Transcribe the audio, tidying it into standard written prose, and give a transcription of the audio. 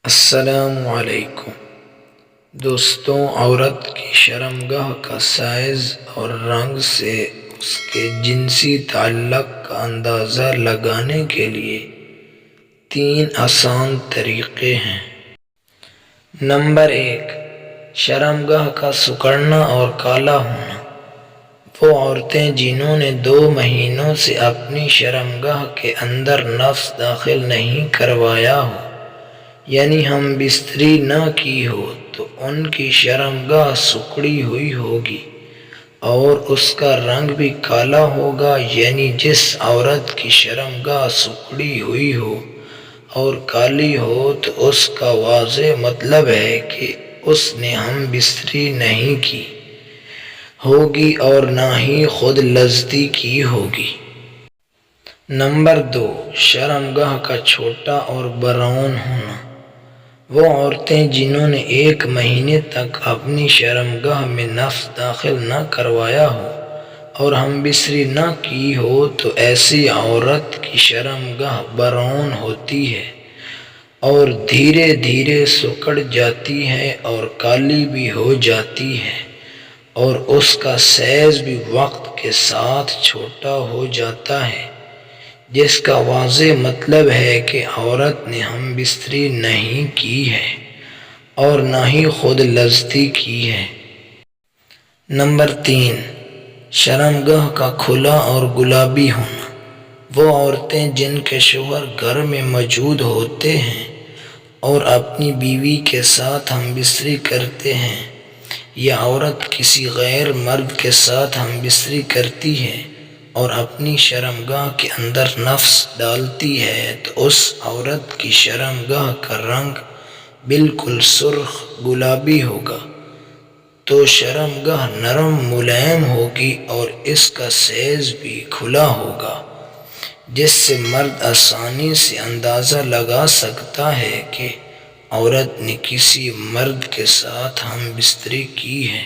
السلام علیکم دوستوں، عورت کی شرمگاہ کا سائز اور رنگ سے اس کے جنسی تعلق کا اندازہ لگانے کے لیے 3 آسان طریقے ہیں۔ نمبر 1، شرمگاہ کا سکڑنا اور کالا ہونا۔ وہ عورتیں جنہوں نے 2 مہینوں سے اپنی شرمگاہ کے اندر نفس داخل نہیں کروایا ہو، یعنی ہم بستری نہ کی ہو، تو ان کی شرمگاہ سکڑی ہوئی ہوگی اور اس کا رنگ بھی کالا ہوگا۔ یعنی جس عورت کی شرمگاہ سکڑی ہوئی ہو اور کالی ہو تو اس کا واضح مطلب ہے کہ اس نے ہم بستری نہیں کی ہوگی اور نہ ہی خود لذتی کی ہوگی۔ نمبر 2، شرمگاہ کا چھوٹا اور براؤن ہونا۔ وہ عورتیں جنہوں نے 1 مہینے تک اپنی شرمگاہ میں نفس داخل نہ کروایا ہو اور ہم بستری نہ کی ہو تو ایسی عورت کی شرمگاہ براؤن ہوتی ہے اور دھیرے دھیرے سکڑ جاتی ہے اور کالی بھی ہو جاتی ہے، اور اس کا سائز بھی وقت کے ساتھ چھوٹا ہو جاتا ہے، جس کا واضح مطلب ہے کہ عورت نے ہم بستری نہیں کی ہے اور نہ ہی خود لذتی کی ہے۔ نمبر 3، شرمگاہ کا کھلا اور گلابی ہونا۔ وہ عورتیں جن کے شوہر گھر میں موجود ہوتے ہیں اور اپنی بیوی کے ساتھ ہم بستری کرتے ہیں، یا عورت کسی غیر مرد کے ساتھ ہم بستری کرتی ہے اور اپنی شرمگاہ کے اندر نفس ڈالتی ہے، تو اس عورت کی شرمگاہ کا رنگ بالکل سرخ گلابی ہوگا، تو شرمگاہ نرم ملائم ہوگی اور اس کا سائز بھی کھلا ہوگا، جس سے مرد آسانی سے اندازہ لگا سکتا ہے کہ عورت نے کسی مرد کے ساتھ ہم بستری کی ہے۔